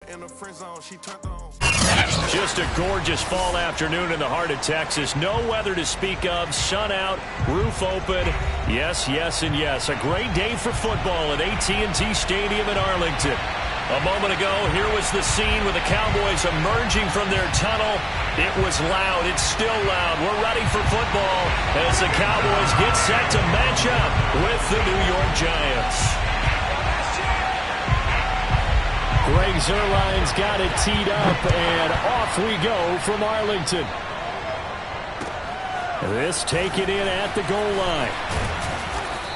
In the friend zone, she turned on. Just a gorgeous fall afternoon in the heart of Texas. No weather to speak of. Sun out, roof open. Yes, yes, and yes. A great day for football at AT&T Stadium in Arlington. A moment ago, here was the scene with the Cowboys emerging from their tunnel. It was loud. It's still loud. We're ready for football as the Cowboys get set to match up with the New York Giants. Greg Zuerlein's got it teed up, and off we go from Arlington. This taken in at the goal line.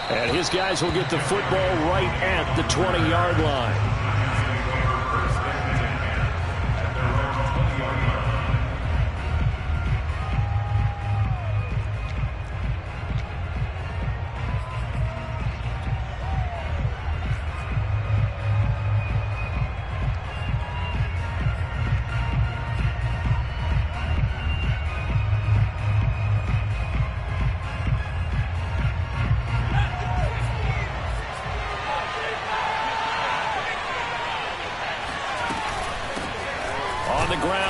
And his guys will get the football right at the 20-yard line.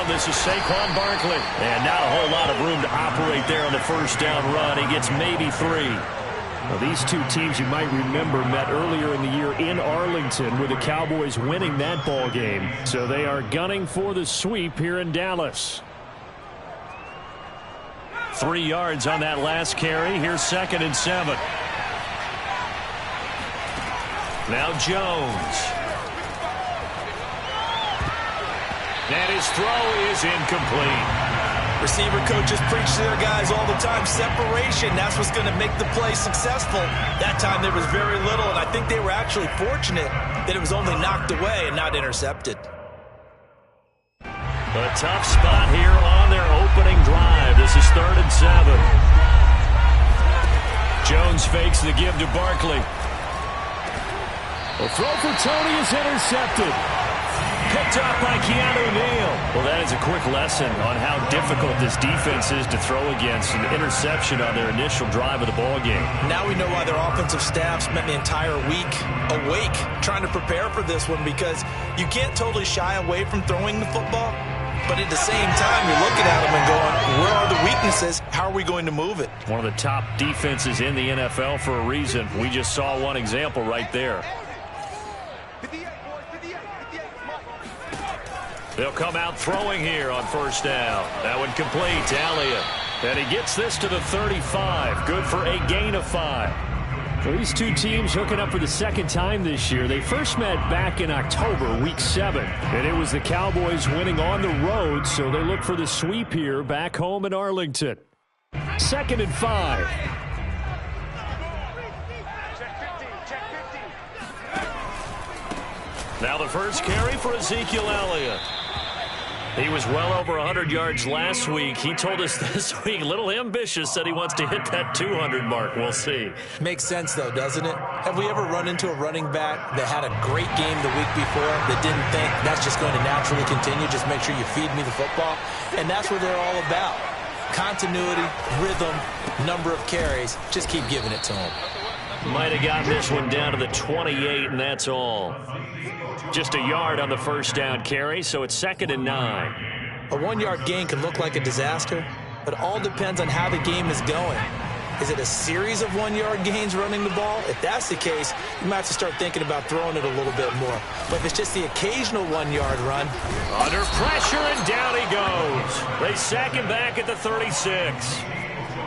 This is Saquon Barkley. And not a whole lot of room to operate there on the first down run. He gets maybe 3. Well, these two teams, you might remember, met earlier in the year in Arlington with the Cowboys winning that ball game. So they are gunning for the sweep here in Dallas. 3 yards on that last carry. Here's 2nd and 7. Now Jones. And his throw is incomplete. Receiver coaches preach to their guys all the time. Separation, that's what's going to make the play successful. That time there was very little, and I think they were actually fortunate that it was only knocked away and not intercepted. A tough spot here on their opening drive. This is 3rd and 7. Jones fakes the give to Barkley. The throw for Tony is intercepted. Picked up by Keanu Neal. Well, that is a quick lesson on how difficult this defense is to throw against. An interception on their initial drive of the ball game. Now we know why their offensive staff spent the entire week awake trying to prepare for this one, because you can't totally shy away from throwing the football, but at the same time you're looking at them and going, where are the weaknesses? How are we going to move it? One of the top defenses in the NFL for a reason. We just saw one example right there. They'll come out throwing here on first down. That one complete to Elliott. And he gets this to the 35. Good for a gain of 5. Well, these two teams hooking up for the second time this year. They first met back in October, week 7. And it was the Cowboys winning on the road, so they look for the sweep here back home in Arlington. 2nd and 5. Now the first carry for Ezekiel Elliott. He was well over 100 yards last week. He told us this week, a little ambitious, that he wants to hit that 200 mark. We'll see. Makes sense, though, doesn't it? Have we ever run into a running back that had a great game the week before that didn't think that's just going to naturally continue? Just make sure you feed me the football. And that's what they're all about. Continuity, rhythm, number of carries. Just keep giving it to them. Might have gotten this one down to the 28, and that's all. Just a yard on the first down carry, so it's 2nd and 9. A 1-yard gain can look like a disaster, but all depends on how the game is going. Is it a series of 1-yard gains running the ball? If that's the case, you might have to start thinking about throwing it a little bit more. But if it's just the occasional 1-yard run. Under pressure, and down he goes. They sack him back at the 36.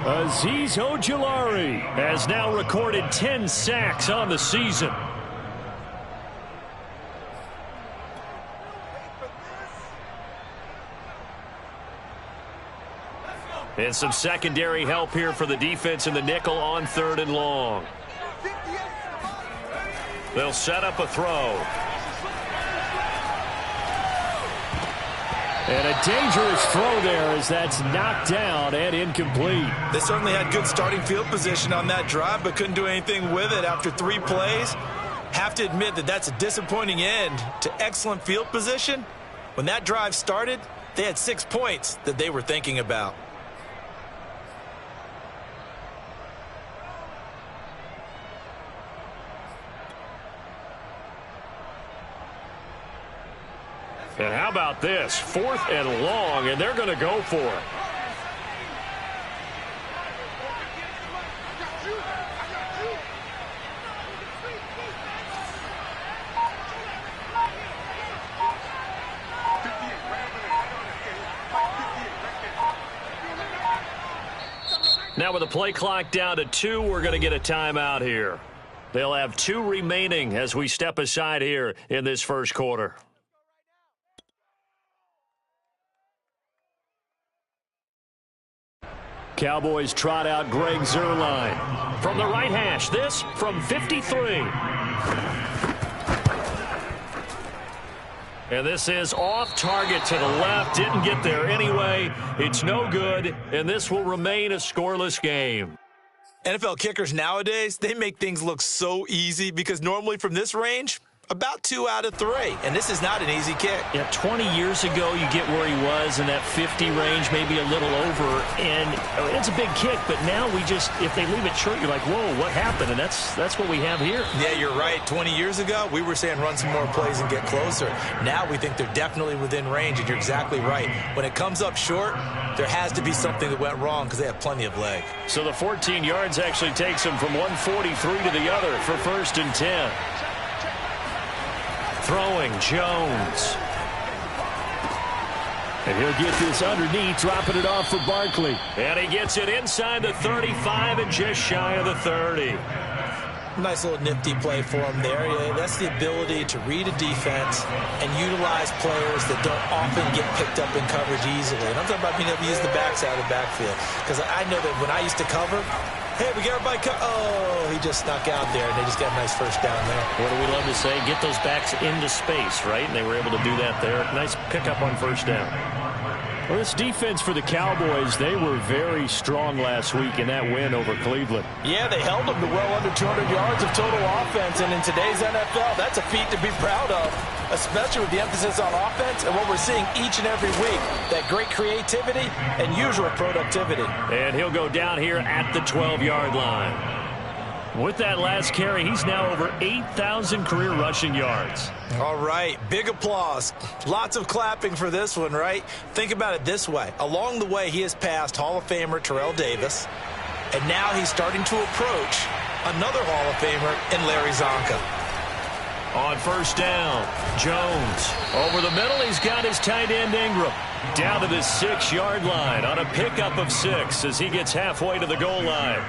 Azeez Ojulari has now recorded 10 sacks on the season. And some secondary help here for the defense in the nickel on 3rd and long. They'll set up a throw. And a dangerous throw there as that's knocked down and incomplete. They certainly had good starting field position on that drive, but couldn't do anything with it after 3 plays. Have to admit that that's a disappointing end to excellent field position. When that drive started, they had 6 points that they were thinking about. And how about this? 4th and long, and they're going to go for it. Now with the play clock down to 2, we're going to get a timeout here. They'll have 2 remaining as we step aside here in this first quarter. Cowboys trot out Greg Zuerlein. From the right hash, this from 53. And this is off target to the left. Didn't get there anyway. It's no good, and this will remain a scoreless game. NFL kickers nowadays, they make things look so easy because normally from this range, about 2 out of 3. And this is not an easy kick. Yeah, 20 years ago, you get where he was in that 50 range, maybe a little over. And it's a big kick, but now we just, if they leave it short, you're like, whoa, what happened? And that's what we have here. Yeah, you're right. 20 years ago, we were saying run some more plays and get closer. Now we think they're definitely within range, and you're exactly right. When it comes up short, there has to be something that went wrong because they have plenty of leg. So the 14 yards actually takes him from 143 to the other for 1st and 10. Throwing, Jones. And he'll get this underneath, dropping it off for Barkley. And he gets it inside the 35 and just shy of the 30. Nice little nifty play for him there. Yeah, that's the ability to read a defense and utilize players that don't often get picked up in coverage easily. And I'm talking about being able to use the backside of the backfield. Because I know that when I used to cover, hey, we got everybody oh, he just snuck out there, and they just got a nice first down there. What do we love to say? Get those backs into space, right? And they were able to do that there. Nice pickup on 1st down. Well, this defense for the Cowboys, they were very strong last week in that win over Cleveland. Yeah, they held them to well under 200 yards of total offense, and in today's NFL, that's a feat to be proud of, especially with the emphasis on offense and what we're seeing each and every week, that great creativity and usual productivity. And he'll go down here at the 12-yard line. With that last carry, he's now over 8,000 career rushing yards. All right, big applause. Lots of clapping for this one, right? Think about it this way. Along the way, he has passed Hall of Famer Terrell Davis, and now he's starting to approach another Hall of Famer in Larry Zonka. On 1st down, Jones. Over the middle, he's got his tight end Ingram. Down to the 6-yard line on a pickup of 6 as he gets halfway to the goal line.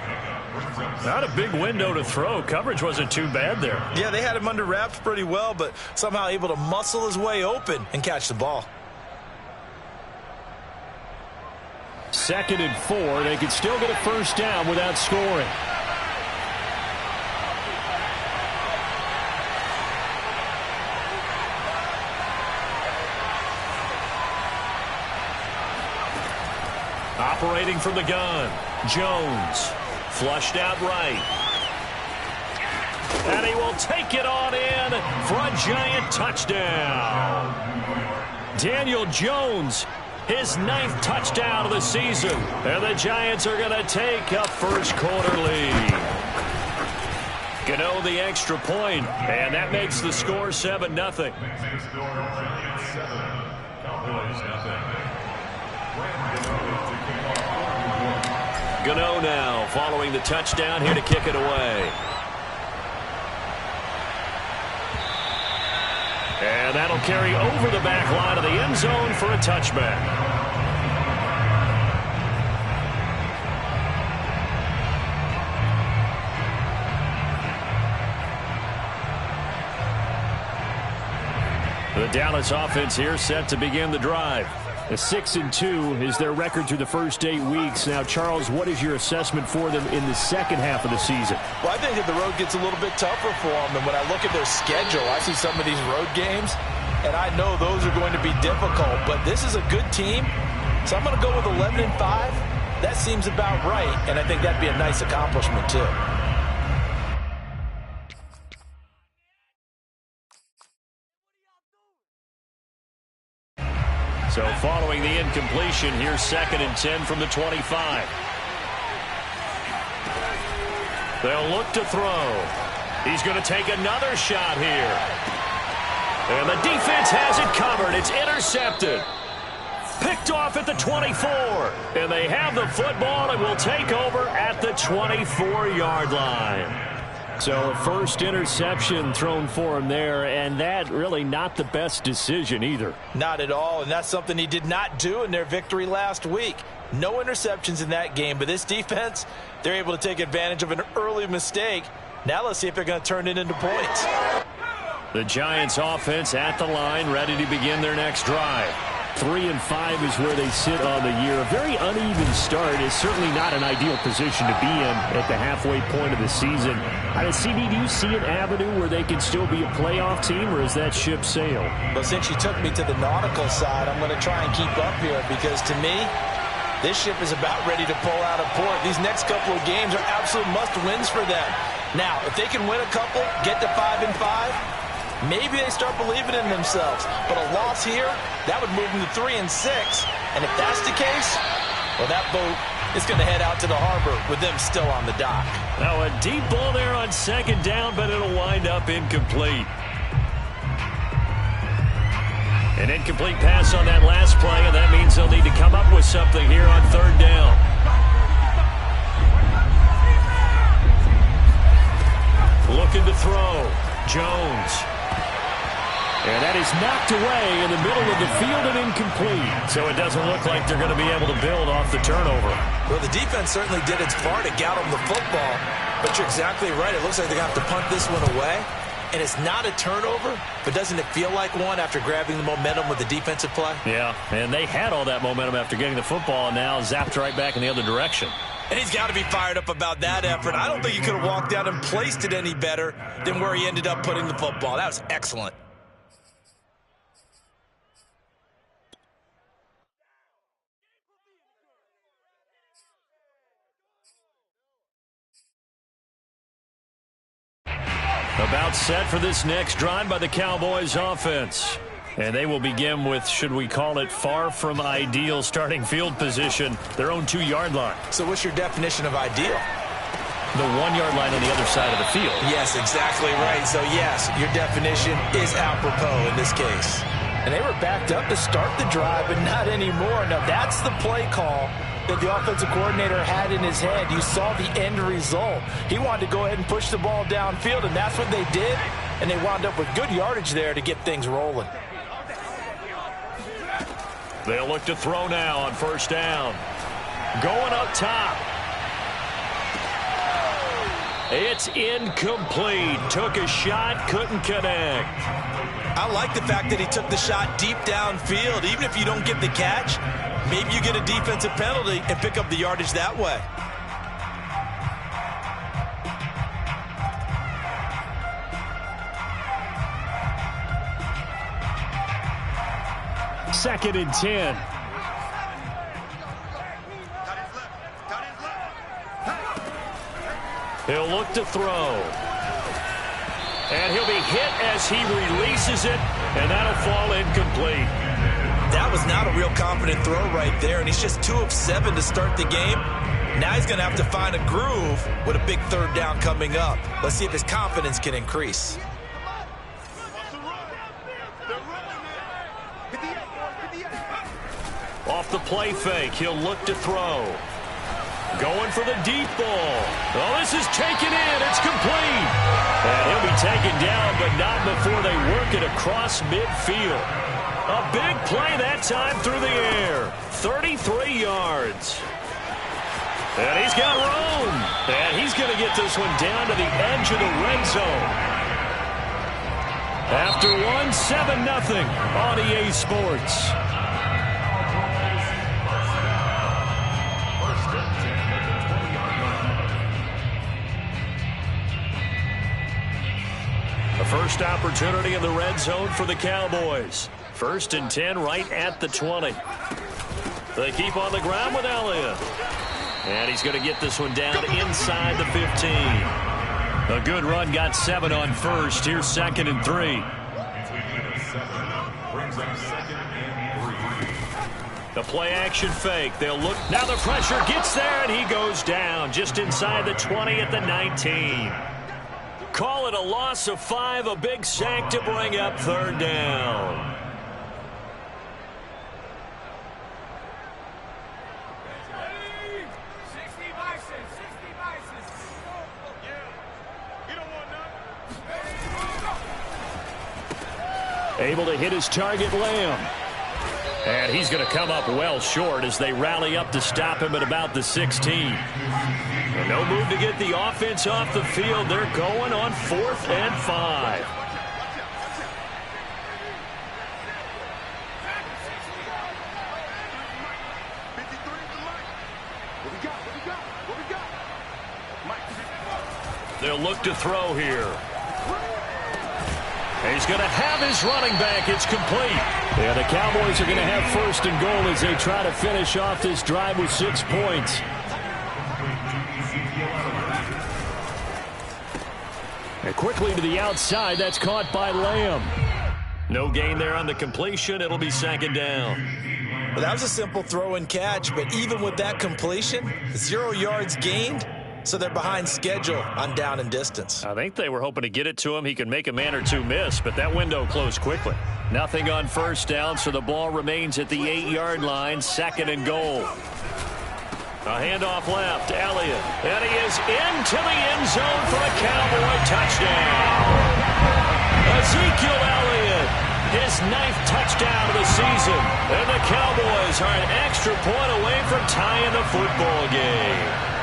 Not a big window to throw. Coverage wasn't too bad there. Yeah, they had him under wraps pretty well, but somehow able to muscle his way open and catch the ball. 2nd and 4. They could still get a 1st down without scoring. Operating from the gun, Jones. Flushed out right. And he will take it on in for a giant touchdown. Daniel Jones, his 9th touchdown of the season. And the Giants are going to take a first quarter lead. Gano the extra point, and that makes the score 7-0. Gano now following the touchdown here to kick it away. And that'll carry over the back line of the end zone for a touchback. The Dallas offense here set to begin the drive. A 6-2 is their record through the first 8 weeks. Now, Charles, what is your assessment for them in the second half of the season? Well, I think that the road gets a little bit tougher for them. And when I look at their schedule, I see some of these road games, and I know those are going to be difficult. But this is a good team, so I'm going to go with 11-5. That seems about right, and I think that'd be a nice accomplishment, too. So following the incompletion, here's 2nd and 10 from the 25. They'll look to throw. He's going to take another shot here. And the defense has it covered. It's intercepted. Picked off at the 24. And they have the football and will take over at the 24-yard line. So first interception thrown for him there, and that really not the best decision either. Not at all, and that's something he did not do in their victory last week. No interceptions in that game, but this defense, they're able to take advantage of an early mistake. Now let's see if they're going to turn it into points. The Giants offense at the line, ready to begin their next drive. 3-5 is where they sit on the year. A very uneven start is certainly not an ideal position to be in at the halfway point of the season. CD, do you see an avenue where they can still be a playoff team, or is that ship sailed? But since you took me to the nautical side, I'm going to try and keep up here because to me, this ship is about ready to pull out of port. These next couple of games are absolute must-wins for them. Now, if they can win a couple, get to 5-5, maybe they start believing in themselves. But a loss here, that would move them to 3-6. And if that's the case, well, that boat is going to head out to the harbor with them still on the dock. Now a deep ball there on second down, but it'll wind up incomplete. An incomplete pass on that last play, and that means they'll need to come up with something here on third down. Looking to throw. Jones. And that is knocked away in the middle of the field and incomplete. So it doesn't look like they're going to be able to build off the turnover. Well, the defense certainly did its part to get them the football. But you're exactly right. It looks like they're going to have to punt this one away. And it's not a turnover, but doesn't it feel like one after grabbing the momentum with the defensive play? Yeah, and they had all that momentum after getting the football and now zapped right back in the other direction. And he's got to be fired up about that effort. I don't think he could have walked out and placed it any better than where he ended up putting the football. That was excellent. About set for this next drive by the Cowboys offense. And they will begin with, should we call it, far from ideal starting field position, their own 2-yard line. So what's your definition of ideal? The 1-yard line on the other side of the field. Yes, exactly right. So, yes, your definition is apropos in this case. And they were backed up to start the drive, but not anymore. Now, that's the play call that the offensive coordinator had in his head. You saw the end result. He wanted to go ahead and push the ball downfield, and that's what they did. And they wound up with good yardage there to get things rolling. They'll look to throw now on first down. Going up top. It's incomplete. Took a shot, couldn't connect. I like the fact that he took the shot deep downfield. Even if you don't get the catch, maybe you get a defensive penalty and pick up the yardage that way. Second and 10. He'll look to throw. And he'll be hit as he releases it, and that'll fall incomplete. That was not a real confident throw right there, and he's just 2 of 7 to start the game. Now he's going to have to find a groove with a big third down coming up. Let's see if his confidence can increase. Off the play fake, he'll look to throw. Going for the deep ball. Oh, this is taken in. It's complete. And he'll be taken down, but not before they work it across midfield. A big play that time through the air. 33 yards. And he's got room. And he's going to get this one down to the edge of the red zone. After one, 7-0 on EA Sports. The first opportunity in the red zone for the Cowboys. 1st and 10 right at the 20. They keep on the ground with Elliott. And he's going to get this one down inside the 15. A good run, got 7 on first. Here's 2nd and 3. The play action fake. They'll look. Now the pressure gets there, and he goes down just inside the 20 at the 19. call it a loss of 5, a big sack to bring up third down. Able to hit his target, Lamb. And he's going to come up well short as they rally up to stop him at about the 16. And no move to get the offense off the field. They're going on 4th and 5. They'll look to throw here. He's going to have his running back. It's complete. Yeah, the Cowboys are going to have 1st and goal as they try to finish off this drive with 6 points. And quickly to the outside. That's caught by Lamb. No gain there on the completion. It'll be 2nd down. Well, that was a simple throw and catch, but even with that completion, 0 yards gained. So they're behind schedule on down and distance. I think they were hoping to get it to him. He could make a man or two miss, but that window closed quickly. Nothing on 1st down, so the ball remains at the 8-yard line, 2nd and goal. A handoff left, Elliott. And he is into the end zone for a Cowboy touchdown. Ezekiel Elliott, his 9th touchdown of the season. And the Cowboys are an extra point away from tying the football game.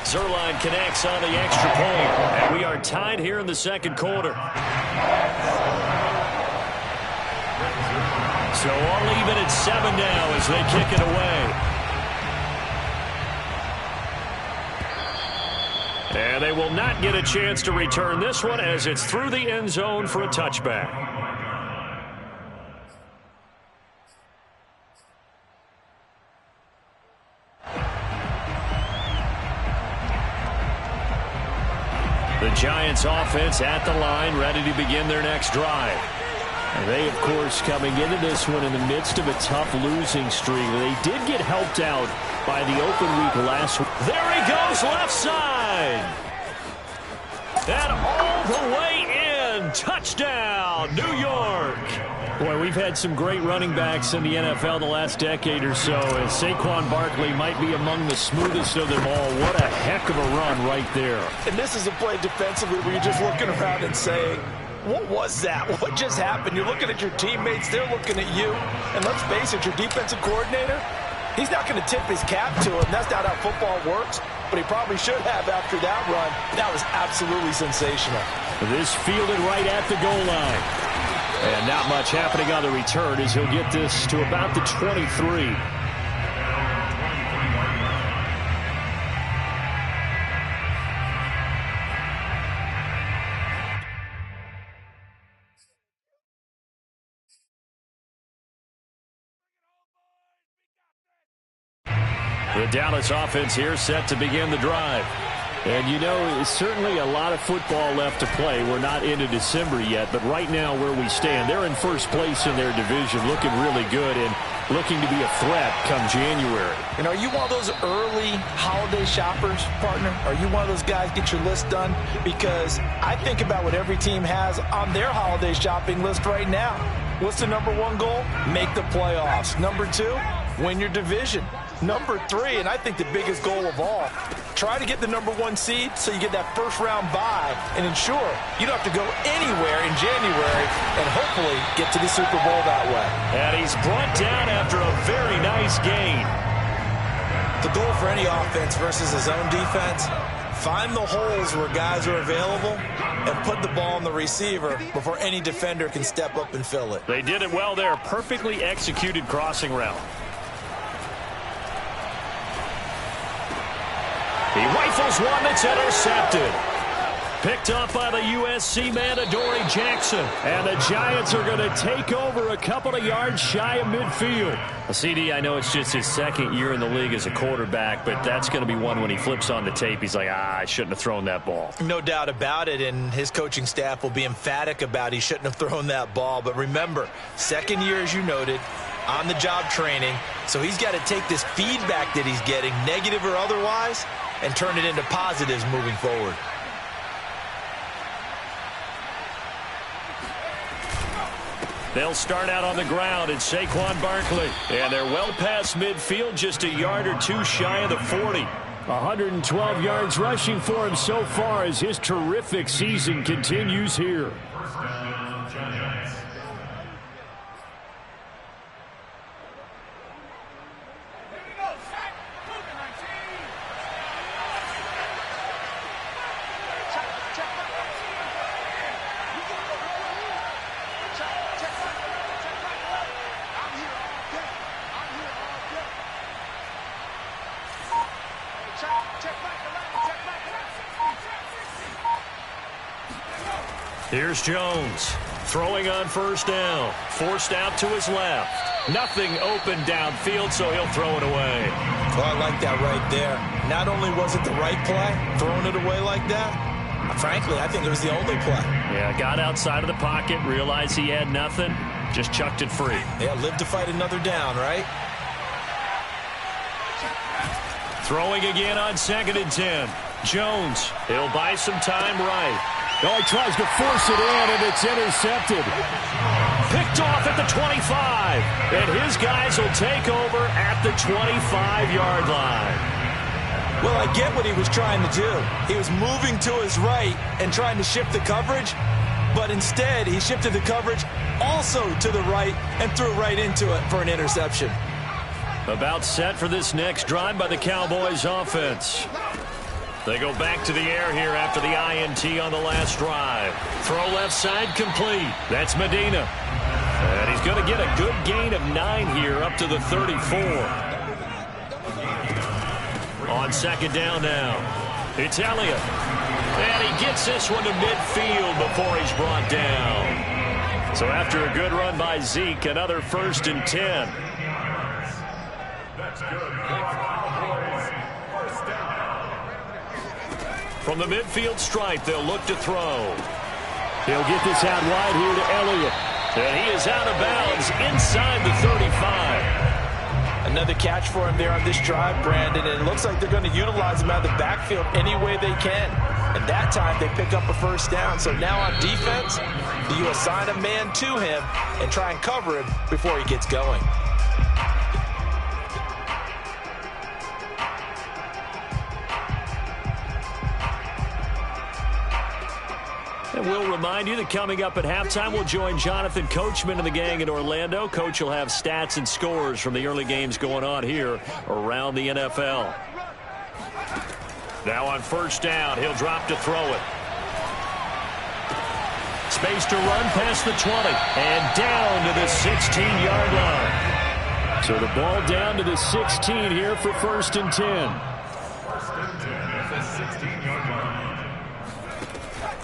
Zerline connects on the extra point, and we are tied here in the 2nd quarter. So all even at 7 now as they kick it away. And they will not get a chance to return this one as it's through the end zone for a touchback. The Giants offense at the line, ready to begin their next drive. And they, of course, coming into this one in the midst of a tough losing streak. They did get helped out by the open week last week. There he goes, left side. And all the way in. Touchdown, New York. Boy, we've had some great running backs in the NFL the last decade or so, and Saquon Barkley might be among the smoothest of them all. What a heck of a run right there. And this is a play defensively where you're just looking around and saying, what was that? What just happened? You're looking at your teammates. They're looking at you. And let's face it, your defensive coordinator, he's not going to tip his cap to him. That's not how football works. But he probably should have after that run. That was absolutely sensational. This fielded right at the goal line. And not much happening on the return as he'll get this to about the 23. The Dallas offense here set to begin the drive. And, you know, certainly a lot of football left to play. We're not into December yet, but right now where we stand, they're in 1st place in their division, looking really good and looking to be a threat come January. And are you one of those early holiday shoppers, partner? Are you one of those guys get your list done? Because I think about what every team has on their holiday shopping list right now. What's the #1 goal? Make the playoffs. #2, win your division. #3, and I think the biggest goal of all, try to get the #1 seed so you get that 1st round bye and ensure you don't have to go anywhere in January and hopefully get to the Super Bowl that way. And he's brought down after a very nice gain. The goal for any offense versus his own defense, find the holes where guys are available and put the ball on the receiver before any defender can step up and fill it. They did it well there. Perfectly executed crossing route. He rifles one that's intercepted. Picked up by the USC man, Adoree Jackson. And the Giants are going to take over a couple of yards shy of midfield. CD, I know it's just his 2nd year in the league as a quarterback, but that's going to be one when he flips on the tape. He's like, I shouldn't have thrown that ball. No doubt about it, and his coaching staff will be emphatic about he shouldn't have thrown that ball. But remember, 2nd year, as you noted, on-the-job training, so he's got to take this feedback that he's getting, negative or otherwise, and turn it into positives moving forward. They'll start out on the ground at Saquon Barkley. And they're well past midfield, just a yard or two shy of the 40. 112 yards rushing for him so far as his terrific season continues here. Here's Jones throwing on first down. Forced out to his left. Nothing open downfield, so he'll throw it away. Well, I like that right there. Not only was it the right play, throwing it away like that, frankly, I think it was the only play. Yeah, got outside of the pocket, realized he had nothing, just chucked it free. Yeah, live to fight another down, right? Throwing again on 2nd and 10. Jones, he'll buy some time right. Oh, he tries to force it in, and it's intercepted. Picked off at the 25. And his guys will take over at the 25-yard line. Well, I get what he was trying to do. He was moving to his right and trying to shift the coverage, but instead he shifted the coverage also to the right and threw right into it for an interception. About set for this next drive by the Cowboys offense. They go back to the air here after the INT on the last drive. Throw left side complete. That's Medina. And he's going to get a good gain of 9 here up to the 34. On 2nd down now. It's Elliott. And he gets this one to midfield before he's brought down. So after a good run by Zeke, another 1st and 10. That's good. From the midfield stripe, they'll look to throw. He'll get this out wide here to Elliott. And he is out of bounds inside the 35. Another catch for him there on this drive, Brandon. And it looks like they're going to utilize him out of the backfield any way they can. And that time they pick up a 1st down. So now on defense, do you assign a man to him and try and cover him before he gets going? And we'll remind you that coming up at halftime, we'll join Jonathan Coachman and the gang in Orlando. Coach will have stats and scores from the early games going on here around the NFL. Now on 1st down, he'll drop to throw it. Space to run past the 20 and down to the 16-yard line. So the ball down to the 16 here for 1st and 10.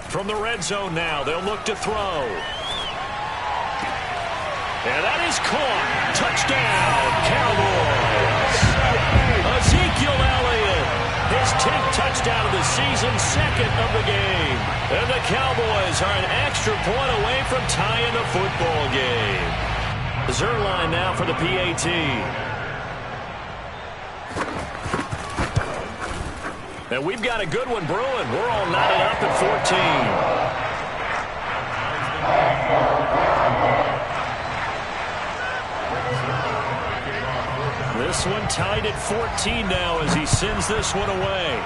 From the red zone now, they'll look to throw. And that is caught. Touchdown, Cowboys. Ezekiel Elliott, his 10th touchdown of the season, 2nd of the game. And the Cowboys are an extra point away from tying the football game. Zerline now for the PAT. And we've got a good one brewing. We're all knotted up at 14. This one tied at 14 now as he sends this one away.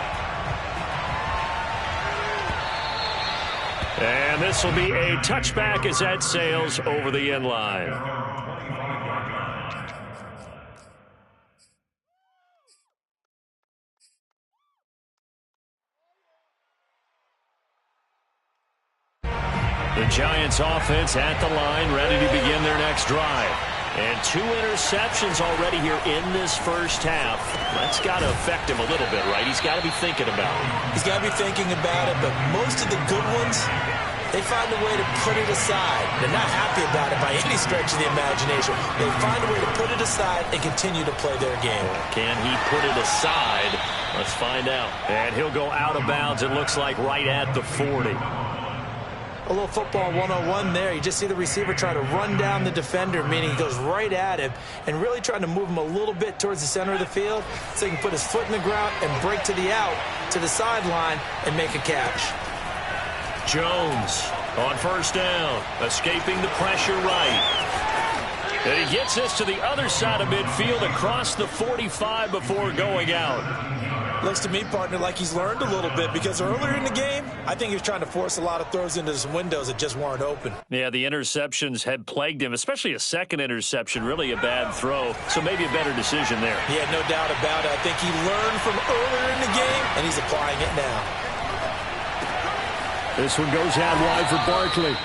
And this will be a touchback as that sails over the end line. The Giants offense at the line, ready to begin their next drive. And 2 interceptions already here in this first half. That's got to affect him a little bit, right? He's got to be thinking about it. He's got to be thinking about it, but most of the good ones, they find a way to put it aside. They're not happy about it by any stretch of the imagination. They find a way to put it aside and continue to play their game. Can he put it aside? Let's find out. And he'll go out of bounds, it looks like, right at the 40. A little football 101 there. You just see the receiver try to run down the defender, meaning he goes right at him and really trying to move him a little bit towards the center of the field so he can put his foot in the ground and break to the out, to the sideline, and make a catch. Jones on first down, escaping the pressure right. And he gets this to the other side of midfield across the 45 before going out. Looks to me, partner, like he's learned a little bit because earlier in the game, I think he was trying to force a lot of throws into his windows that just weren't open. Yeah, the interceptions had plagued him, especially a second interception, really a bad throw. So maybe a better decision there. Yeah, no doubt about it. I think he learned from earlier in the game, and he's applying it now. This one goes out wide for Barkley.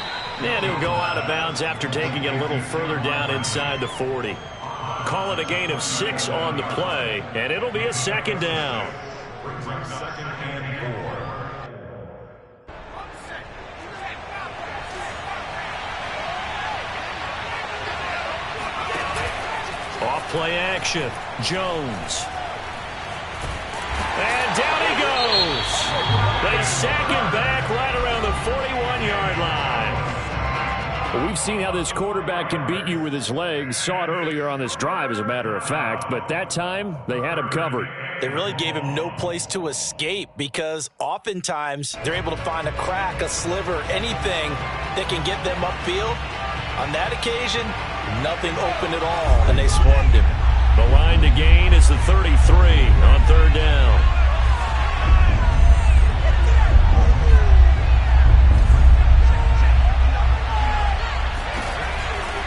And he'll go out of bounds after taking it a little further down inside the 40. Call it a gain of 6 on the play, and it'll be a second down. Off play action. Jones. And down he goes. They sack him back right around the 41-yard line. Well, we've seen how this quarterback can beat you with his legs. Saw it earlier on this drive, as a matter of fact. But that time, they had him covered. They really gave him no place to escape because oftentimes they're able to find a crack, a sliver, anything that can get them upfield. On that occasion, nothing open at all, and they swarmed him. The line to gain is the 33 on third down.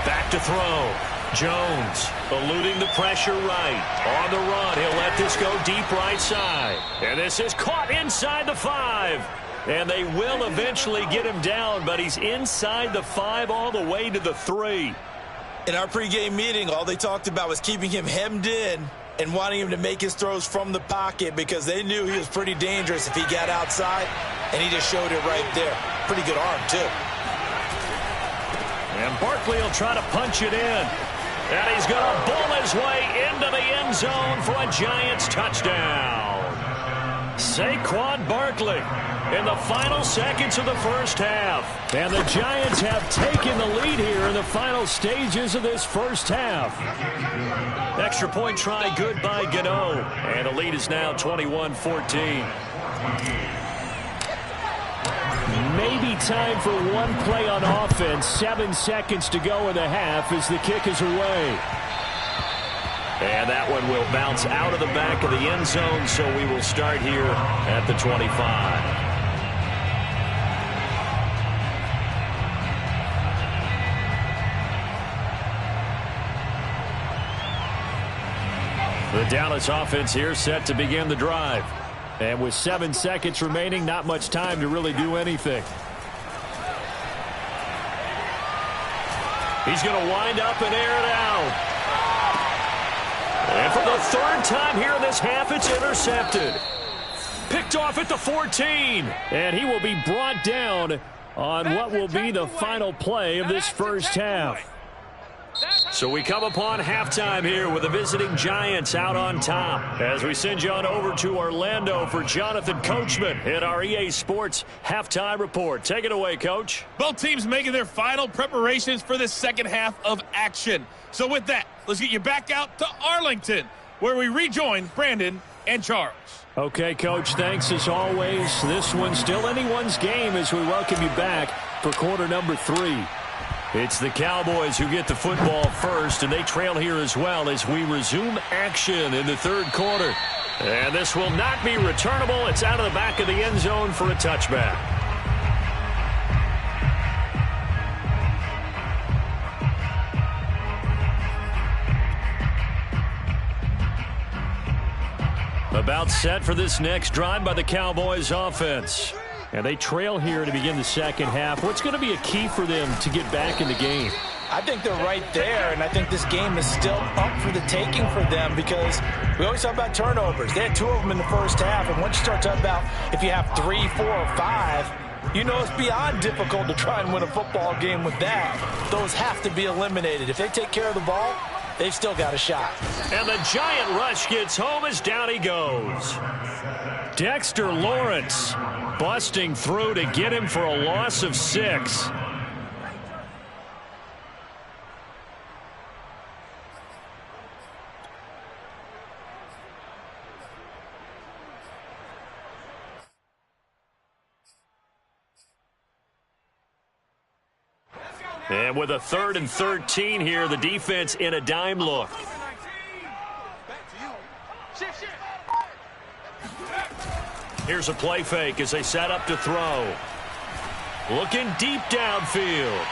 Back to throw. Jones eluding the pressure right. On the run, he'll let this go deep right side. And this is caught inside the 5. And they will eventually get him down, but he's inside the 5 all the way to the 3. In our pregame meeting, all they talked about was keeping him hemmed in and wanting him to make his throws from the pocket because they knew he was pretty dangerous if he got outside, and he just showed it right there. Pretty good arm, too. And Barkley will try to punch it in. And he's going to bull his way into the end zone for a Giants touchdown. Saquon Barkley in the final seconds of the first half. And the Giants have taken the lead here in the final stages of this first half. Extra point try good by Gano. And the lead is now 21-14. Maybe time for one play on offense. 7 seconds to go in the half as the kick is away. And that one will bounce out of the back of the end zone, so we will start here at the 25. The Dallas offense here set to begin the drive. And with 7 seconds remaining, not much time to really do anything. He's going to wind up and air it out. And for the third time here in this half, it's intercepted. Picked off at the 14. And he will be brought down on what will be the final play of this first half. So we come upon halftime here with the visiting Giants out on top. As we send you on over to Orlando for Jonathan Coachman in our EA Sports Halftime Report. Take it away, Coach. Both teams making their final preparations for the second half of action. So with that, let's get you back out to Arlington, where we rejoin Brandon and Charles. Okay, Coach, thanks as always. This one's still anyone's game as we welcome you back for quarter number 3. It's the Cowboys who get the football first, and they trail here as well as we resume action in the third quarter. And this will not be returnable. It's out of the back of the end zone for a touchback. About set for this next drive by the Cowboys offense. And they trail here to begin the second half. What's going to be a key for them to get back in the game? I think they're right there, and I think this game is still up for the taking for them because we always talk about turnovers. They had 2 of them in the first half, and once you start talking about if you have 3, 4, or 5, you know it's beyond difficult to try and win a football game with that. Those have to be eliminated. If they take care of the ball, they've still got a shot. And the Giant rush gets home as down he goes. Dexter Lawrence busting through to get him for a loss of 6. And with a 3rd and 13 here, the defense in a dime look. Here's a play fake as they set up to throw. Looking deep downfield.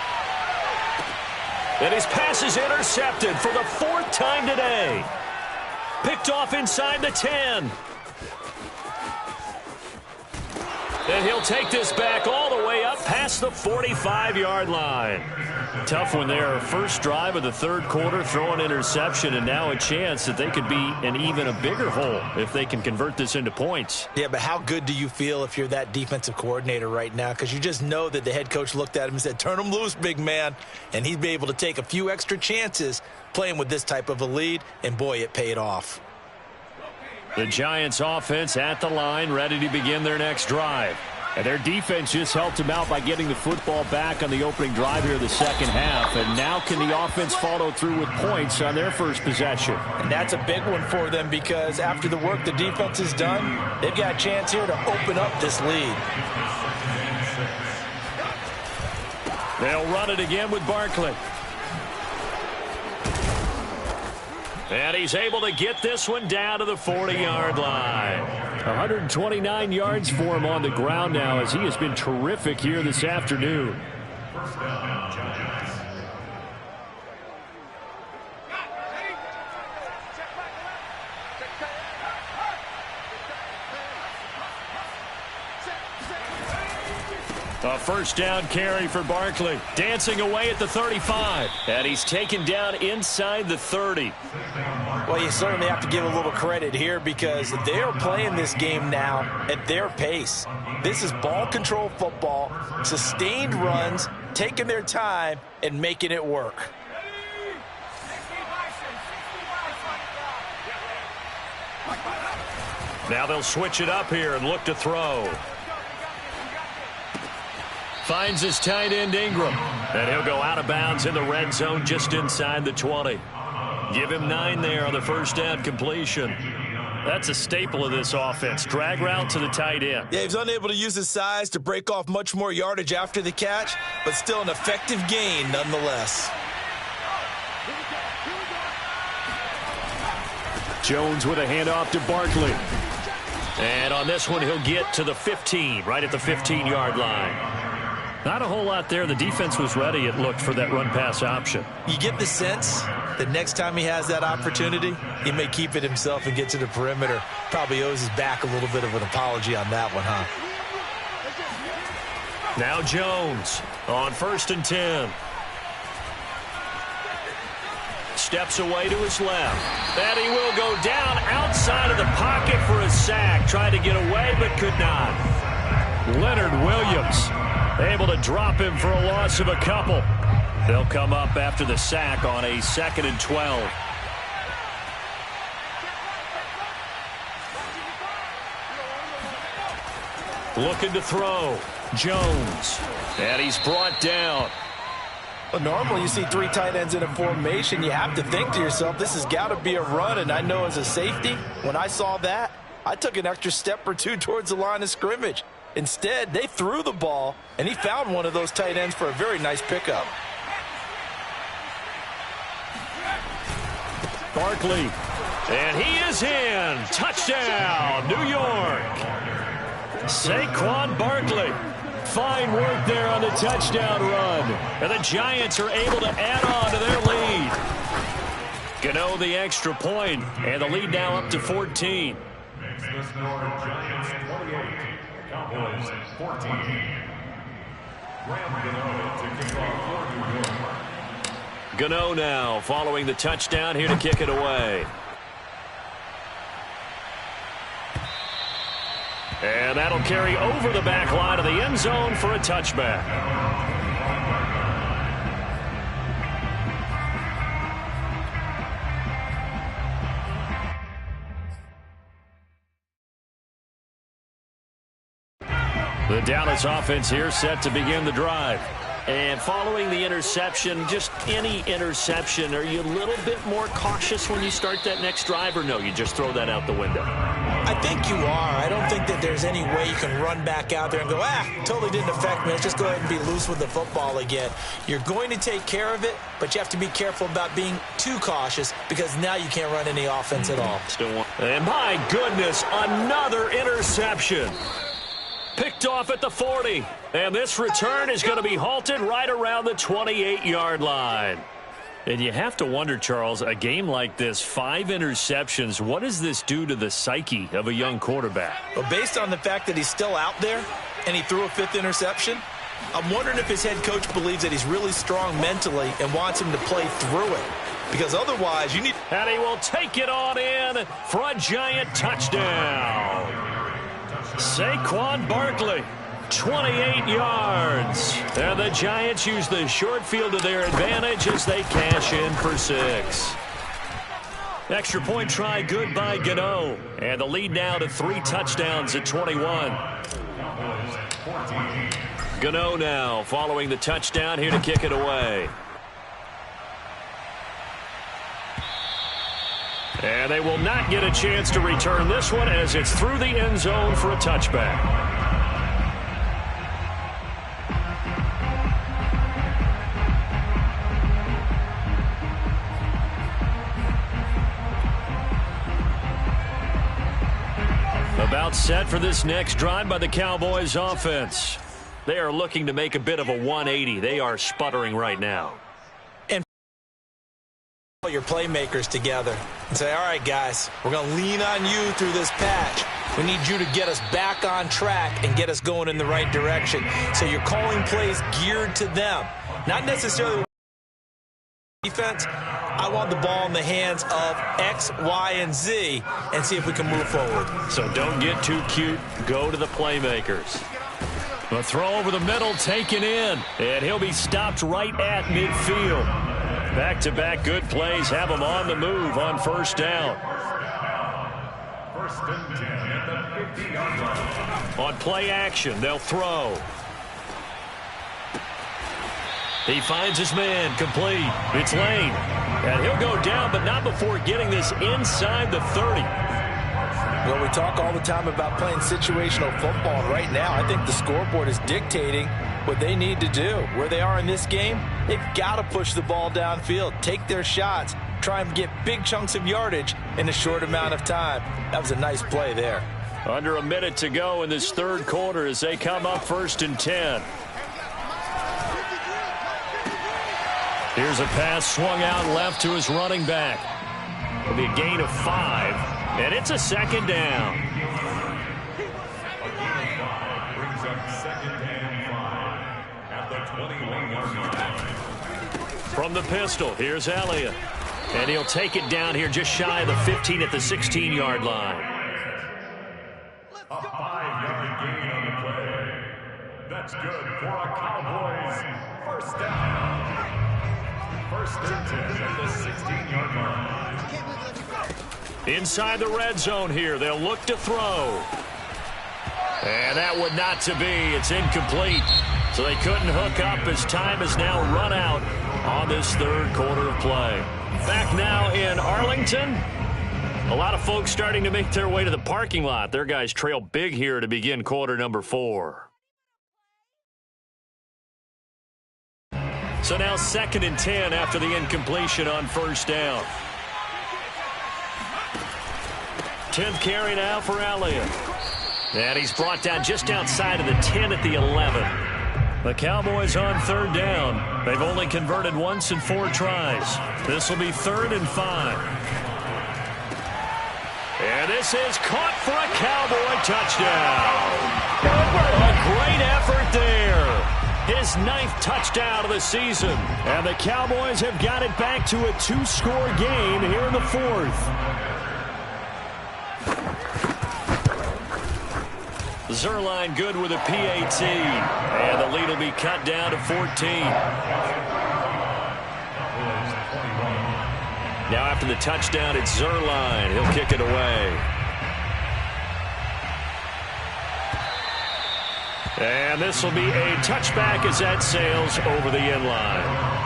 And his pass is intercepted for the 4th time today. Picked off inside the 10. And he'll take this back all the way up past the 45-yard line. Tough one there. First drive of the 3rd quarter, throw an interception, and now a chance that they could be in even a bigger hole if they can convert this into points. Yeah, but how good do you feel if you're that defensive coordinator right now? Because you just know that the head coach looked at him and said, turn him loose, big man. And he'd be able to take a few extra chances playing with this type of a lead, and boy, it paid off. The Giants offense at the line, ready to begin their next drive. And their defense just helped them out by getting the football back on the opening drive here of the second half. And now can the offense follow through with points on their first possession? And that's a big one for them because after the work the defense has done, they've got a chance here to open up this lead. They'll run it again with Barkley. And he's able to get this one down to the 40-yard line. 129 yards for him on the ground now as he has been terrific here this afternoon. A first down carry for Barkley. Dancing away at the 35. And he's taken down inside the 30. Well, you certainly have to give a little credit here because they are playing this game now at their pace. This is ball control football, sustained runs, taking their time, and making it work. Now they'll switch it up here and look to throw. Finds his tight end Ingram. And he'll go out of bounds in the red zone just inside the 20. Give him 9 there on the first down completion. That's a staple of this offense. Drag route to the tight end. Yeah, he's unable to use his size to break off much more yardage after the catch, but still an effective gain nonetheless. Jones with a handoff to Barkley. And on this one, he'll get to the 15, right at the 15-yard line. Not a whole lot there. The defense was ready, it looked, for that run-pass option. You get the sense that next time he has that opportunity, he may keep it himself and get to the perimeter. Probably owes his back a little bit of an apology on that one, huh? Now Jones on 1st and 10. Steps away to his left. And he will go down outside of the pocket for a sack. Tried to get away, but could not. Leonard Williams able to drop him for a loss of a couple. They'll come up after the sack on a 2nd and 12. Looking to throw. Jones. And he's brought down. Well, normally you see 3 tight ends in a formation. You have to think to yourself, this has got to be a run. And I know as a safety, when I saw that, I took an extra step or 2 towards the line of scrimmage. Instead, they threw the ball, and he found one of those tight ends for a very nice pickup. Barkley. And he is in. Touchdown, New York. Saquon Barkley. Fine work there on the touchdown run. And the Giants are able to add on to their lead. Gano the extra point, and the lead now up to 14. Giants 28, Cowboys 14. Gano now following the touchdown here to kick it away. And that'll carry over the back line of the end zone for a touchback. The Dallas offense here set to begin the drive. And following the interception, just any interception, are you a little bit more cautious when you start that next drive, or no, you just throw that out the window? I think you are. I don't think that there's any way you can run back out there and go, totally didn't affect me. Let's just go ahead and be loose with the football again. You're going to take care of it, but you have to be careful about being too cautious because now you can't run any offense at all. And my goodness, another interception. Picked off at the 40. And this return is going to be halted right around the 28-yard line. And you have to wonder, Charles, a game like this, 5 interceptions, what does this do to the psyche of a young quarterback? Well, based on the fact that he's still out there and he threw a 5th interception, I'm wondering if his head coach believes that he's really strong mentally and wants him to play through it. Because otherwise, you need... And he will take it on in for a giant touchdown. Saquon Barkley, 28 yards. And the Giants use the short field to their advantage as they cash in for 6. Extra point try good by Gano. And the lead now to 3 touchdowns at 21. Gano now following the touchdown here to kick it away. And they will not get a chance to return this one as it's through the end zone for a touchback. About set for this next drive by the Cowboys offense. They are looking to make a bit of a 180. They are sputtering right now. Your playmakers together and say, all right, guys, we're going to lean on you through this patch. We need you to get us back on track and get us going in the right direction. So you're calling plays geared to them, not necessarily defense. I want the ball in the hands of X, Y, and Z and see if we can move forward. So don't get too cute. Go to the playmakers. A throw over the middle taken in, and he'll be stopped right at midfield. Back-to-back good plays have him on the move on first down. First and 10 at the 50-yard line. On play action, they'll throw. He finds his man, complete. It's Lane. And he'll go down, but not before getting this inside the 30. Well, we talk all the time about playing situational football. And right now, I think the scoreboard is dictating what they need to do. Where they are in this game, they've got to push the ball downfield, take their shots, try and get big chunks of yardage in a short amount of time. That was a nice play there. Under a minute to go in this third quarter as they come up first and 10. Here's a pass swung out left to his running back. It'll be a gain of 5, and it's a second down. From the pistol, here's Elliott. And he'll take it down here just shy of the 15 at the 16-yard line. A 5-yard gain on the play. That's good for a Cowboys first down. First and 10 at the 16-yard line. Inside the red zone here, they'll look to throw. And that would not to be. It's incomplete. So they couldn't hook up as time has now run out on this third quarter of play. Back now in Arlington. A lot of folks starting to make their way to the parking lot. Their guys trail big here to begin quarter number 4. So now 2nd and 10 after the incompletion on first down. 10th carry now for Elliott. And he's brought down just outside of the 10 at the 11. The Cowboys on third down. They've only converted once in 4 tries. This will be 3rd and 5. And this is caught for a Cowboy touchdown. A great effort there. His 9th touchdown of the season. And the Cowboys have got it back to a 2-score game here in the 4th. Zerline good with a PAT. And the lead will be cut down to 14. Now after the touchdown, it's Zerline. He'll kick it away. And this will be a touchback as that sails over the end line.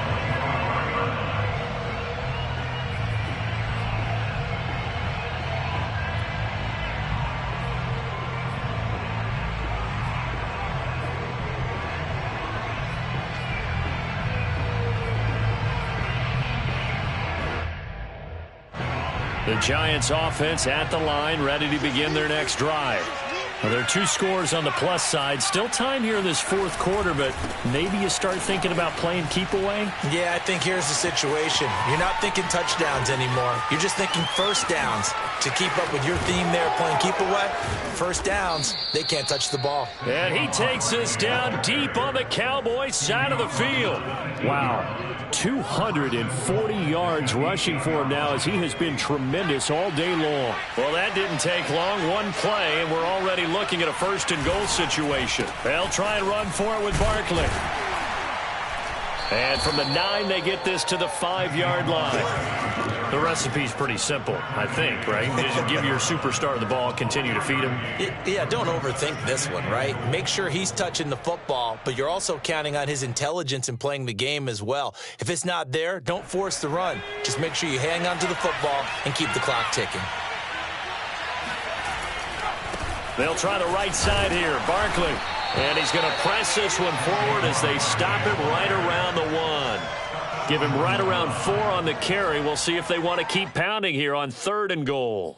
The Giants offense at the line, ready to begin their next drive. Well, there are 2 scores on the plus side. Still time here in this fourth quarter, but maybe you start thinking about playing keep away? Yeah, I think here's the situation. You're not thinking touchdowns anymore. You're just thinking first downs. To keep up with your theme there, playing keep away, first downs, they can't touch the ball. And he takes us down deep on the Cowboys side of the field. Wow. 240 yards rushing for him now as he has been tremendous all day long. Well, that didn't take long. One play, and we're already looking at a first and goal situation. They'll try and run for it with Barkley. And from the 9, they get this to the 5-yard line. The recipe's pretty simple, I think, right? Just give your superstar the ball, continue to feed him. Yeah, don't overthink this one, right? Make sure he's touching the football, but you're also counting on his intelligence in playing the game as well. If it's not there, don't force the run. Just make sure you hang on to the football and keep the clock ticking. They'll try the right side here. Barkley. And he's going to press this one forward as they stop him right around the 1. Give him right around 4 on the carry. We'll see if they want to keep pounding here on 3rd and goal.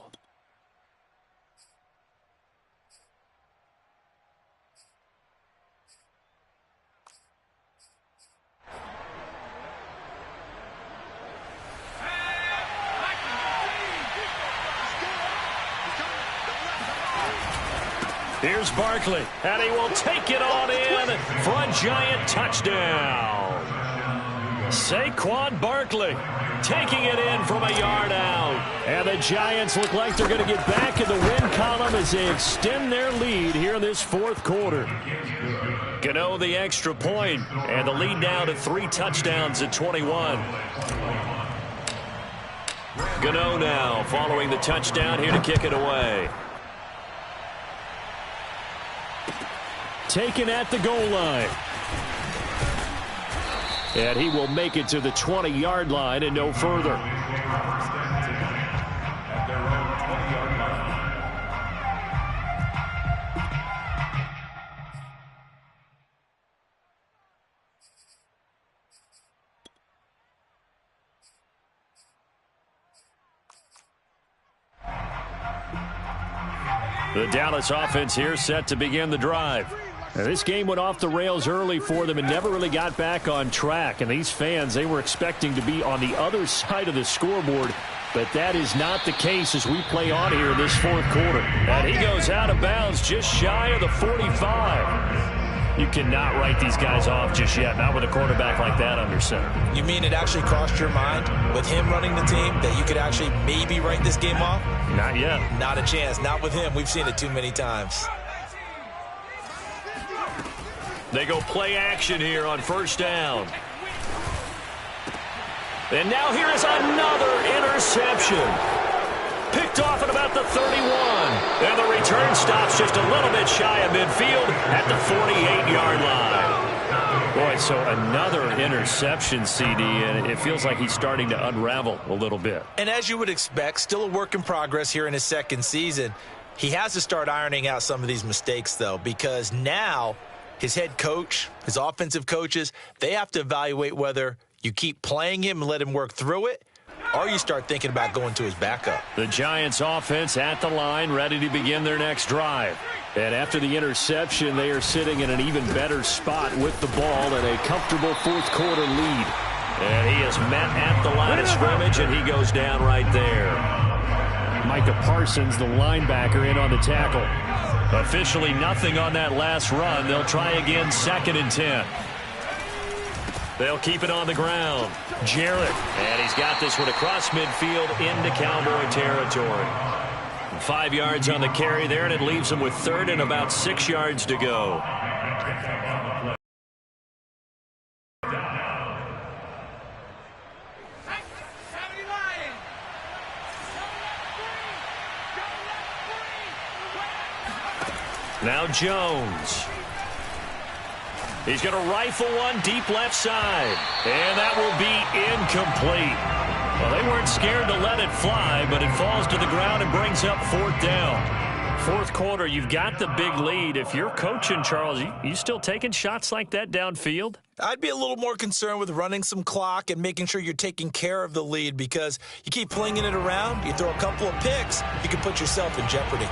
Here's Barkley, and he will take it on in for a Giant touchdown. Saquon Barkley taking it in from a yard out. And the Giants look like they're going to get back in the win column as they extend their lead here in this fourth quarter. Gano the extra point, and the lead now to 3 touchdowns at 21. Gano now following the touchdown here to kick it away. Taken at the goal line. And he will make it to the 20-yard line and no further. The Dallas offense here set to begin the drive. Now, this game went off the rails early for them and never really got back on track. And these fans, they were expecting to be on the other side of the scoreboard. But that is not the case as we play on here in this fourth quarter. And he goes out of bounds just shy of the 45. You cannot write these guys off just yet, not with a quarterback like that under center. You mean it actually crossed your mind with him running the team that you could actually maybe write this game off? Not yet. Not a chance. Not with him. We've seen it too many times. They go play action here on first down. And now here is another interception. Picked off at about the 31. And the return stops just a little bit shy of midfield at the 48-yard line. Boy, so another interception, CD, and it feels like he's starting to unravel a little bit. And as you would expect, still a work in progress here in his second season. He has to start ironing out some of these mistakes, though, because now his head coach, his offensive coaches, they have to evaluate whether you keep playing him and let him work through it, or you start thinking about going to his backup. The Giants offense at the line, ready to begin their next drive. And after the interception, they are sitting in an even better spot with the ball and a comfortable fourth quarter lead. And he is met at the line of scrimmage, and he goes down right there. Micah Parsons, the linebacker, in on the tackle. Officially nothing on that last run. They'll try again, 2nd and 10. They'll keep it on the ground. Jarrett, and he's got this one across midfield into Cowboy territory. 5 yards on the carry there, and it leaves him with 3rd and about 6 yards to go. Now Jones. He's going to rifle one deep left side. And that will be incomplete. Well, they weren't scared to let it fly, but it falls to the ground and brings up 4th down. Fourth quarter, you've got the big lead. If you're coaching, Charles, you still taking shots like that downfield? I'd be a little more concerned with running some clock and making sure you're taking care of the lead, because you keep flinging it around, you throw a couple of picks, you can put yourself in jeopardy.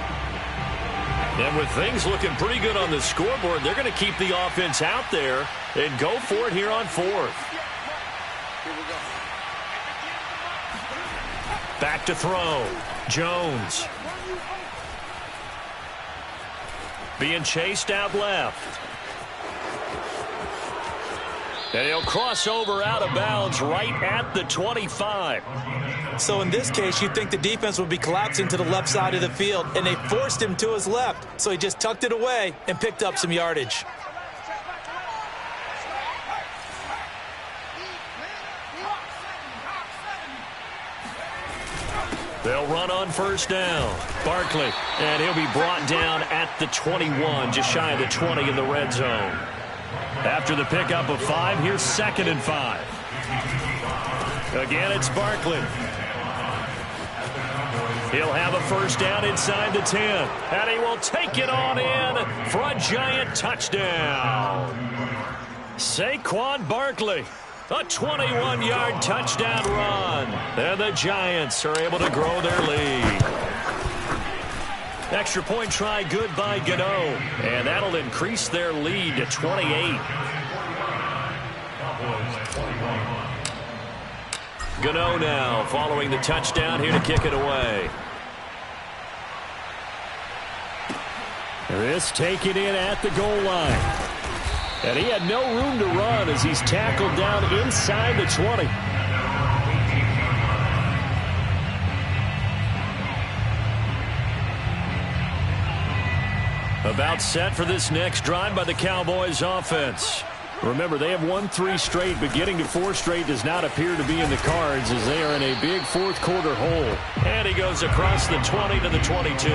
And with things looking pretty good on the scoreboard, they're going to keep the offense out there and go for it here on 4th. Back to throw. Jones. Being chased out left. And he'll cross over out of bounds right at the 25. So in this case, you'd think the defense would be collapsing to the left side of the field, and they forced him to his left. So he just tucked it away and picked up some yardage. They'll run on 1st down. Barkley, and he'll be brought down at the 21, just shy of the 20 in the red zone. After the pickup of 5, here's 2nd and 5. Again, it's Barkley. He'll have a 1st down inside the 10, and he will take it on in for a giant touchdown. Saquon Barkley. A 21-yard touchdown run. And the Giants are able to grow their lead. Extra point try good by Gano. And that'll increase their lead to 28. Gano now following the touchdown here to kick it away. This taken in at the goal line. And he had no room to run as he's tackled down inside the 20. About set for this next drive by the Cowboys offense. Remember, they have won 3 straight, but getting to 4 straight does not appear to be in the cards as they are in a big fourth quarter hole. And he goes across the 20 to the 22.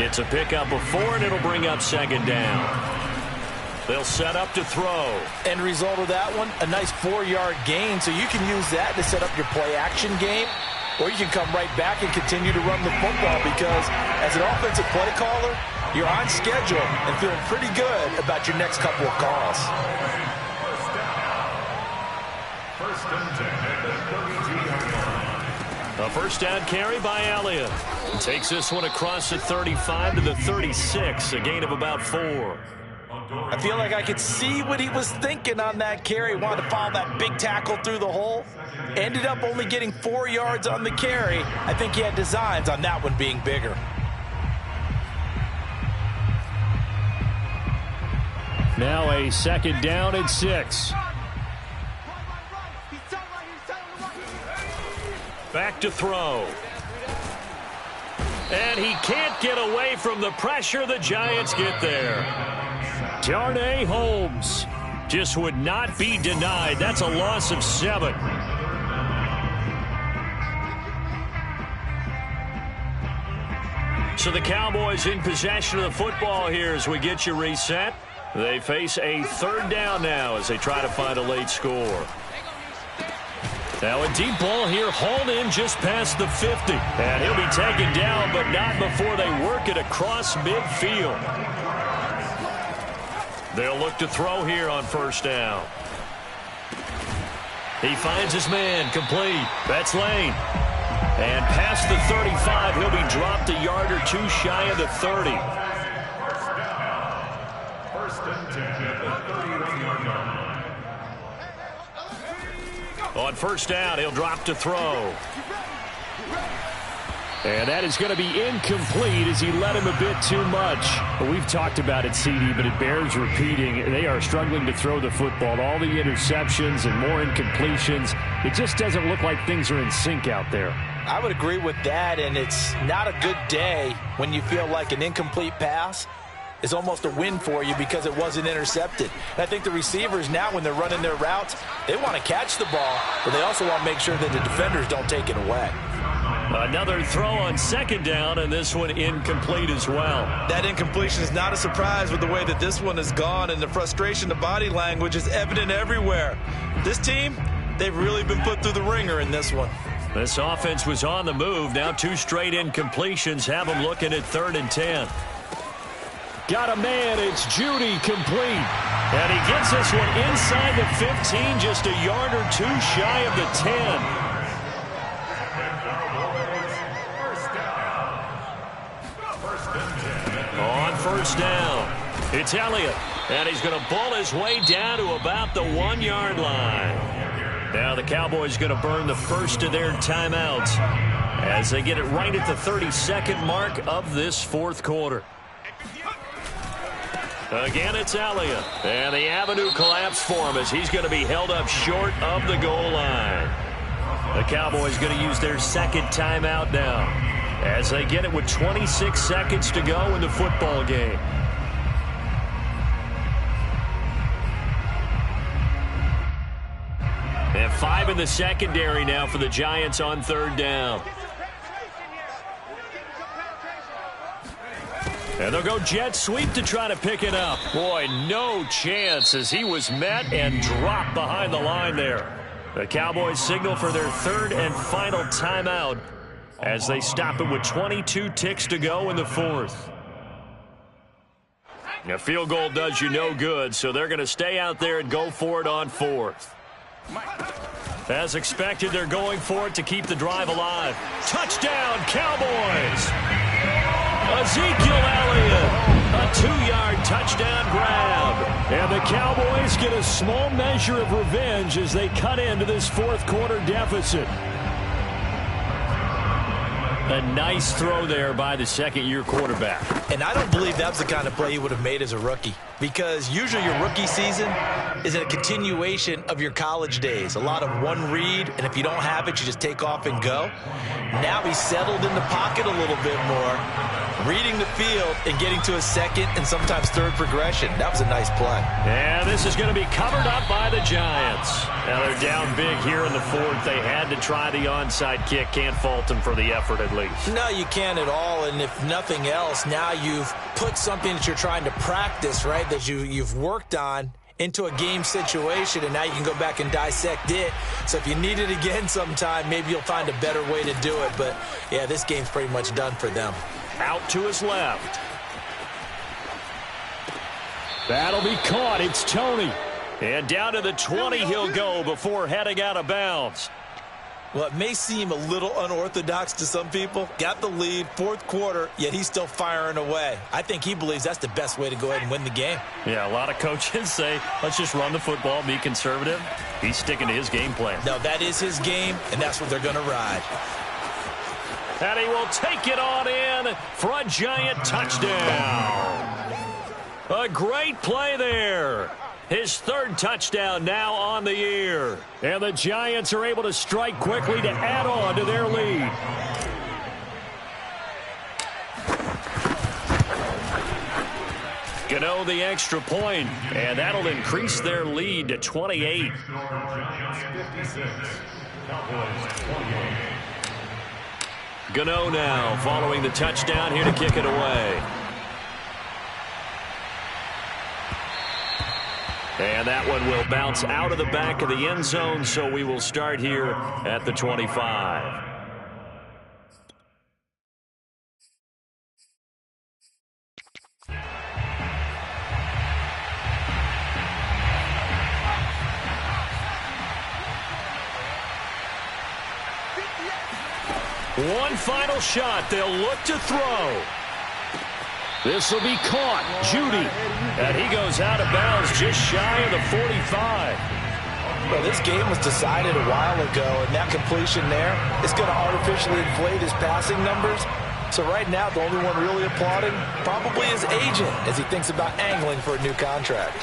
It's a pickup of 4, and it'll bring up 2nd down. They'll set up to throw. End result of that one, a nice 4-yard gain, so you can use that to set up your play-action game, or you can come right back and continue to run the football, because as an offensive play caller, you're on schedule and feeling pretty good about your next couple of calls. A 1st down carry by Elliott. Takes this one across the 35 to the 36, a gain of about 4. I feel like I could see what he was thinking on that carry. Wanted to follow that big tackle through the hole. Ended up only getting 4 yards on the carry. I think he had designs on that one being bigger. Now a 2nd down and 6. Back to throw. And he can't get away from the pressure. The Giants get there. Darnay Holmes just would not be denied. That's a loss of 7. So the Cowboys in possession of the football here as we get you reset. They face a 3rd down now as they try to find a late score. Now a deep ball here, hauled in just past the 50. And he'll be taken down, but not before they work it across midfield. They'll look to throw here on 1st down. He finds his man, complete. That's Lane. And past the 35, he'll be dropped a yard or 2 shy of the 30. 1st and 10 at the 31-yard line. On 1st down, he'll drop to throw. And that is going to be incomplete as he led him a bit too much. We've talked about it, CD, but it bears repeating. They are struggling to throw the football. All the interceptions and more incompletions. It just doesn't look like things are in sync out there. I would agree with that, and it's not a good day when you feel like an incomplete pass is almost a win for you because it wasn't intercepted. And I think the receivers now, when they're running their routes, they want to catch the ball, but they also want to make sure that the defenders don't take it away. Another throw on second down, and this one incomplete as well. That incompletion is not a surprise with the way that this one has gone, and the frustration, the body language is evident everywhere. This team, they've really been put through the ringer in this one. This offense was on the move. Now 2 straight incompletions have them looking at 3rd and 10. Got a man. It's Judy, complete. And he gets this one inside the 15, just a yard or 2 shy of the 10. On first down, it's Elliott, and he's going to bull his way down to about the 1-yard line. Now the Cowboys going to burn the first of their timeouts as they get it right at the 32nd mark of this 4th quarter. Again, it's Elliott, and the avenue collapsed for him as he's going to be held up short of the goal line. The Cowboys going to use their 2nd timeout now as they get it with 26 seconds to go in the football game. And 5 in the secondary now for the Giants on 3rd down. And they'll go jet sweep to try to pick it up. Boy, no chance as he was met and dropped behind the line there. The Cowboys signal for their 3rd and final timeout as they stop it with 22 ticks to go in the 4th. A field goal does you no good, so they're going to stay out there and go for it on 4th. As expected, they're going for it to keep the drive alive. Touchdown, Cowboys! Ezekiel Elliott, a 2-yard touchdown grab. And the Cowboys get a small measure of revenge as they cut into this 4th quarter deficit. A nice throw there by the 2nd-year quarterback. And I don't believe that's the kind of play he would have made as a rookie, because usually your rookie season is a continuation of your college days. A lot of one read, and if you don't have it, you just take off and go. Now he's settled in the pocket a little bit more, reading the field and getting to a 2nd and sometimes 3rd progression. That was a nice play. And this is going to be covered up by the Giants. Now they're down big here in the 4th. They had to try the onside kick. Can't fault them for the effort at least. No, you can't at all. And if nothing else, now you've put something that you're trying to practice, right, that you've worked on into a game situation, and now you can go back and dissect it. So if you need it again sometime, maybe you'll find a better way to do it. But, yeah, this game's pretty much done for them. Out to his left. That'll be caught. It's Tony. And down to the 20 he'll go before heading out of bounds. Well, it may seem a little unorthodox to some people. Got the lead, 4th quarter, yet he's still firing away. I think he believes that's the best way to go ahead and win the game. Yeah, a lot of coaches say, let's just run the football, be conservative. He's sticking to his game plan. No, that is his game, and that's what they're going to ride. And he will take it on in for a Giant touchdown. A great play there. His 3rd touchdown now on the year. And the Giants are able to strike quickly to add on to their lead. Gano the extra point, and that'll increase their lead to 28. Gano now following the touchdown here to kick it away. And that one will bounce out of the back of the end zone, so we will start here at the 25. One final shot. They'll look to throw. This will be caught. Judy. And he goes out of bounds just shy of the 45. Well, this game was decided a while ago, and that completion there is going to artificially inflate his passing numbers. So right now, the only one really applauding probably his agent as he thinks about angling for a new contract.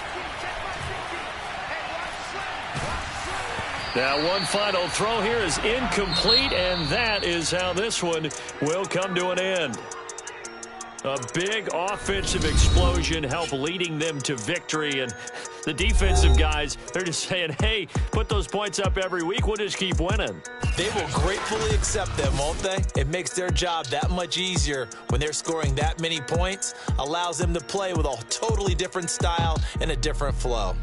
Now one final throw here is incomplete, and that is how this one will come to an end. A big offensive explosion helped leading them to victory. And the defensive guys, they're just saying, hey, put those points up every week. We'll just keep winning. They will gratefully accept them, won't they? It makes their job that much easier when they're scoring that many points. Allows them to play with a totally different style and a different flow.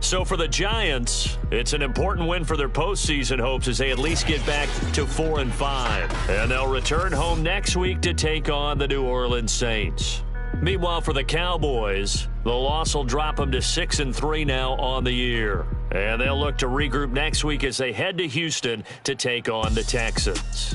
So for the Giants, it's an important win for their postseason hopes as they at least get back to 4-5. And they'll return home next week to take on the New Orleans Saints. Meanwhile, for the Cowboys, the loss will drop them to 6-3 now on the year. And they'll look to regroup next week as they head to Houston to take on the Texans.